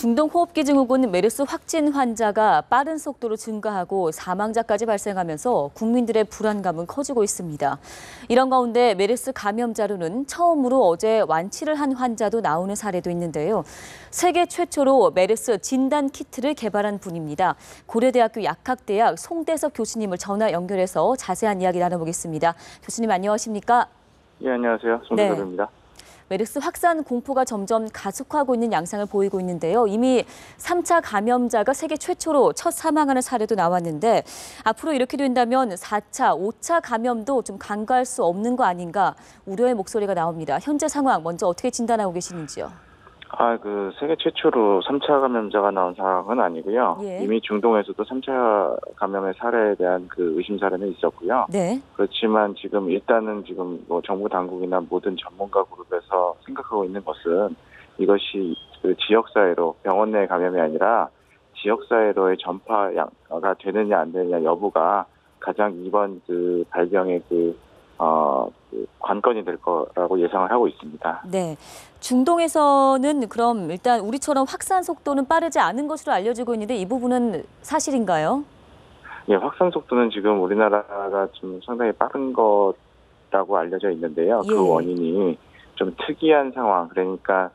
중동호흡기 증후군 메르스 확진 환자가 빠른 속도로 증가하고 사망자까지 발생하면서 국민들의 불안감은 커지고 있습니다. 이런 가운데 메르스 감염자로는 처음으로 어제 완치를 한 환자도 나오는 사례도 있는데요. 세계 최초로 메르스 진단 키트를 개발한 분입니다. 고려대학교 약학대학 송대석 교수님을 전화 연결해서 자세한 이야기 나눠보겠습니다. 교수님 안녕하십니까? 예, 안녕하세요. 송대석입니다. 메르스 확산 공포가 점점 가속화하고 있는 양상을 보이고 있는데요. 이미 3차 감염자가 세계 최초로 첫 사망하는 사례도 나왔는데 앞으로 이렇게 된다면 4차, 5차 감염도 좀 간과할 수 없는 거 아닌가 우려의 목소리가 나옵니다. 현재 상황 먼저 어떻게 진단하고 계시는지요? 세계 최초로 3차 감염자가 나온 상황은 아니고요. 예. 이미 중동에서도 3차 감염의 사례에 대한 의심 사례는 있었고요. 네. 그렇지만 일단은 정부 당국이나 모든 전문가 그룹에서 생각하고 있는 것은 이것이 지역사회로 병원 내 감염이 아니라 지역사회로의 전파가 되느냐 안 되느냐 여부가 가장 이번 발병의 관건이 될 거라고 예상을 하고 있습니다. 네. 중동에서는 그럼 일단 우리처럼 확산 속도는 빠르지 않은 것으로 알려지고 있는데 이 부분은 사실인가요? 예, 확산 속도는 지금 우리나라가 좀 상당히 빠른 거라고 알려져 있는데요. 예. 그 원인이 좀 특이한 상황, 그러니까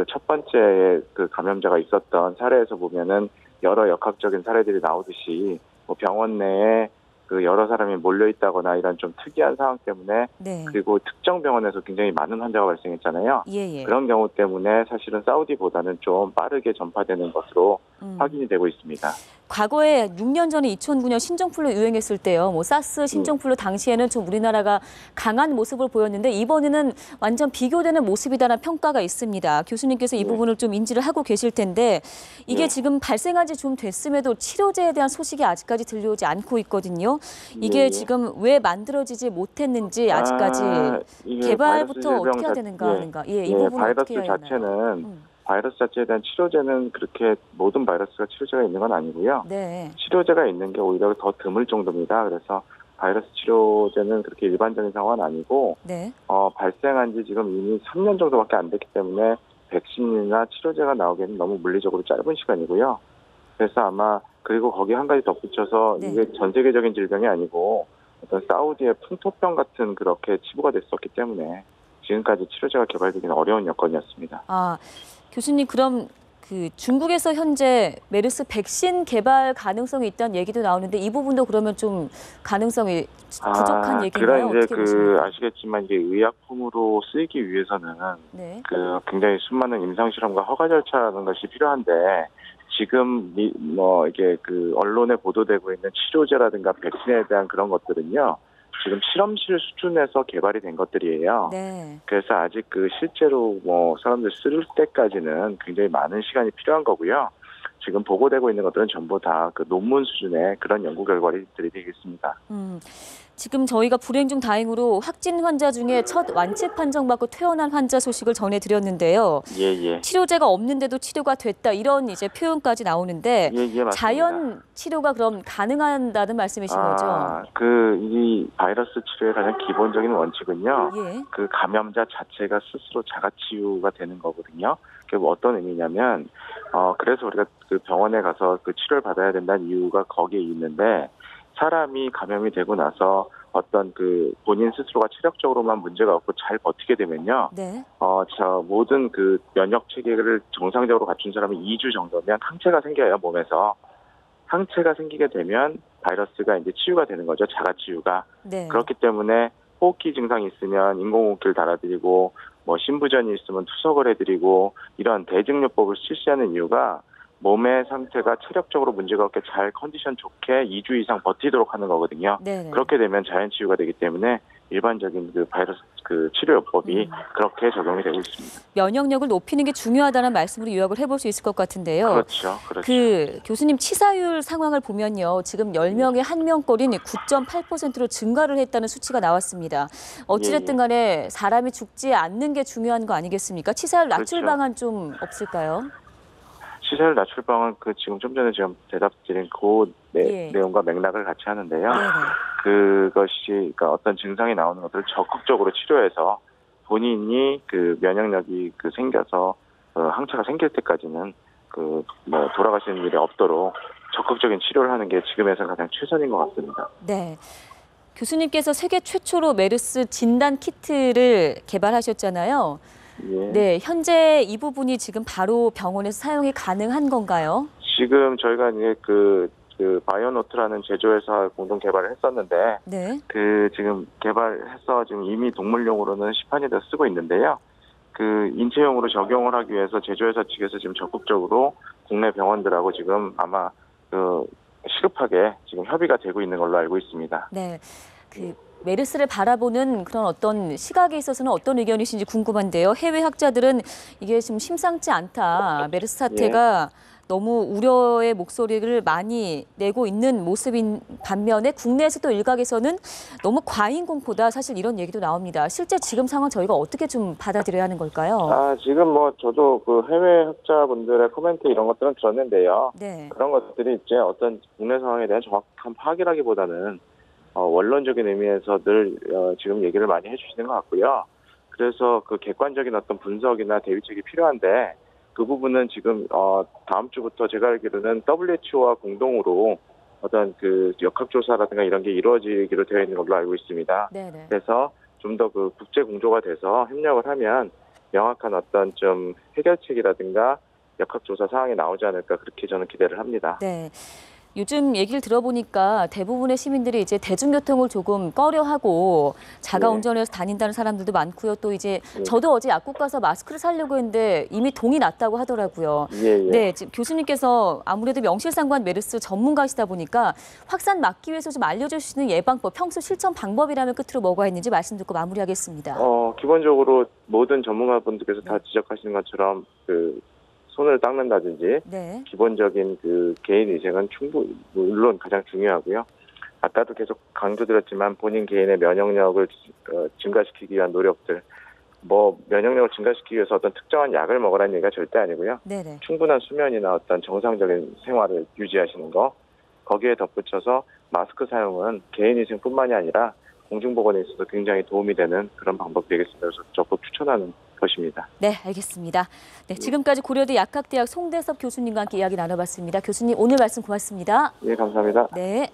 첫 번째 감염자가 있었던 사례에서 보면은 여러 역학적인 사례들이 나오듯이 병원 내에 여러 사람이 몰려 있다거나 이런 좀 특이한 상황 때문에 네. 그리고 특정 병원에서 굉장히 많은 환자가 발생했잖아요. 예. 그런 경우 때문에 사실은 사우디보다는 좀 빠르게 전파되는 것으로 확인이 되고 있습니다. 과거에 6년 전에 2009년 신종플루 유행했을 때요. 사스 신종플루 당시에는 좀 우리나라가 강한 모습을 보였는데 이번에는 완전 비교되는 모습이다라는 평가가 있습니다. 교수님께서 이 부분을 좀 인지를 하고 계실 텐데 이게 지금 발생한 지 좀 됐음에도 치료제에 대한 소식이 아직까지 들려오지 않고 있거든요. 이게 지금 왜 만들어지지 못했는지 아직까지 개발부터 어떻게 해야 되는가 하는가. 이 부분은 어떻게 해야 하나요? 바이러스 자체에 대한 치료제는 그렇게 모든 바이러스가 치료제가 있는 건 아니고요. 네. 치료제가 있는 게 오히려 더 드물 정도입니다. 그래서 바이러스 치료제는 그렇게 일반적인 상황은 아니고 발생한 지 지금 이미 3년 정도밖에 안 됐기 때문에 백신이나 치료제가 나오기에는 너무 물리적으로 짧은 시간이고요. 그래서 아마 그리고 거기 한 가지 덧붙여서 이게 전 세계적인 질병이 아니고 어떤 사우디의 풍토병 같은 그렇게 치부가 됐었기 때문에 지금까지 치료제가 개발되기는 어려운 여건이었습니다. 교수님 그럼 중국에서 현재 메르스 백신 개발 가능성이 있다는 얘기도 나오는데 이 부분도 그러면 좀 가능성이 부족한 얘기인가요? 어떻게 보십니까? 아시겠지만 이게 의약품으로 쓰이기 위해서는 굉장히 수많은 임상 실험과 허가 절차라는 것이 필요한데 지금 이게 언론에 보도되고 있는 치료제라든가 백신에 대한 그런 것들은요. 지금 실험실 수준에서 개발이 된 것들이에요. 네. 그래서 아직 실제로 사람들 쓸 때까지는 굉장히 많은 시간이 필요한 거고요. 지금 보고되고 있는 것들은 전부 다 논문 수준의 그런 연구 결과들이 되겠습니다. 지금 저희가 불행 중 다행으로 확진 환자 중에 첫 완치 판정받고 퇴원한 환자 소식을 전해드렸는데요. 예. 치료제가 없는데도 치료가 됐다 이런 이제 표현까지 나오는데 맞습니다. 자연 치료가 그럼 가능하다는 말씀이신 거죠? 이 바이러스 치료의 가장 기본적인 원칙은요. 감염자 자체가 스스로 자가 치유가 되는 거거든요. 그게 어떤 의미냐면 그래서 우리가 병원에 가서 치료를 받아야 된다는 이유가 거기에 있는데 사람이 감염이 되고 나서 어떤 본인 스스로가 체력적으로만 문제가 없고 잘 버티게 되면요. 모든 면역 체계를 정상적으로 갖춘 사람이 2주 정도면 항체가 생겨요, 몸에서. 항체가 생기게 되면 바이러스가 이제 치유가 되는 거죠, 자가 치유가. 그렇기 때문에 호흡기 증상이 있으면 인공호흡기를 달아드리고 신부전이 있으면 투석을 해드리고 이런 대증요법을 실시하는 이유가 몸의 상태가 체력적으로 문제가 없게 잘 컨디션 좋게 2주 이상 버티도록 하는 거거든요. 그렇게 되면 자연 치유가 되기 때문에 일반적인 바이러스 치료요법이 그렇게 적용이 되고 있습니다. 면역력을 높이는 게 중요하다는 말씀으로 요약을 해볼 수 있을 것 같은데요. 그렇죠. 교수님 치사율 상황을 보면요. 지금 10명에 1명꼴인 9.8%로 증가를 했다는 수치가 나왔습니다. 어찌됐든 간에 사람이 죽지 않는 게 중요한 거 아니겠습니까? 치사율 낮출 방안 좀 없을까요? 치사율 낮출 방안 지금 좀 전에 대답드린 내용과 맥락을 같이 하는데요. 그것이 어떤 증상이 나오는 것들을 적극적으로 치료해서 본인이 면역력이 생겨서 항체가 생길 때까지는 돌아가시는 일이 없도록 적극적인 치료를 하는 게 지금에서 가장 최선인 것 같습니다. 네. 교수님께서 세계 최초로 메르스 진단 키트를 개발하셨잖아요. 예. 네, 현재 이 부분이 지금 바로 병원에서 사용이 가능한 건가요? 지금 저희가 이제 그 바이오노트라는 제조회사 공동 개발을 했었는데, 네. 지금 개발해서 지금 이미 동물용으로는 시판이 돼서 쓰고 있는데요. 인체용으로 적용을 하기 위해서 제조회사 측에서 지금 적극적으로 국내 병원들하고 지금 아마 시급하게 지금 협의가 되고 있는 걸로 알고 있습니다. 네. 메르스를 바라보는 그런 어떤 시각에 있어서는 어떤 의견이신지 궁금한데요. 해외 학자들은 이게 좀 심상치 않다. 메르스 사태가 너무 우려의 목소리를 많이 내고 있는 모습인 반면에 국내에서 또 일각에서는 너무 과잉 공포다. 사실 이런 얘기도 나옵니다. 실제 지금 상황 저희가 어떻게 좀 받아들여야 하는 걸까요? 지금 저도 해외 학자분들의 코멘트 이런 것들은 들었는데요. 네. 그런 것들이 이제 어떤 국내 상황에 대한 정확한 파악이라기보다는 원론적인 의미에서 늘 지금 얘기를 많이 해주시는 것 같고요. 그래서 객관적인 어떤 분석이나 대비책이 필요한데 그 부분은 지금 다음 주부터 제가 알기로는 WHO와 공동으로 어떤 역학조사라든가 이런 게 이루어지기로 되어 있는 걸로 알고 있습니다. 네네. 그래서 좀 더 국제 공조가 돼서 협력을 하면 명확한 어떤 좀 해결책이라든가 역학조사 사항이 나오지 않을까 그렇게 저는 기대를 합니다. 네. 요즘 얘기를 들어보니까 대부분의 시민들이 이제 대중교통을 조금 꺼려하고 자가 운전을 해서 다닌다는 사람들도 많고요. 또 이제 저도 어제 약국 가서 마스크를 사려고 했는데 이미 동이 났다고 하더라고요. 네, 지금 교수님께서 아무래도 명실상부한 메르스 전문가시다 보니까 확산 막기 위해서 좀 알려주시는 예방법, 평소 실천 방법이라면 끝으로 뭐가 있는지 말씀 듣고 마무리하겠습니다. 기본적으로 모든 전문가분들께서 다 지적하시는 것처럼 손을 닦는다든지 기본적인 개인 위생은 물론 가장 중요하고요. 아까도 계속 강조드렸지만 본인 개인의 면역력을 증가시키기 위한 노력들, 면역력을 증가시키기 위해서 어떤 특정한 약을 먹으라는 얘기가 절대 아니고요. 네네. 충분한 수면이나 어떤 정상적인 생활을 유지하시는 거, 거기에 덧붙여서 마스크 사용은 개인 위생뿐만이 아니라 공중보건에 있어서 굉장히 도움이 되는 그런 방법이 되겠습니다. 그래서 적극 추천하는 것입니다. 네, 알겠습니다. 네, 지금까지 고려대 약학대학 송대섭 교수님과 함께 이야기 나눠봤습니다. 교수님, 오늘 말씀 고맙습니다. 네, 감사합니다. 네.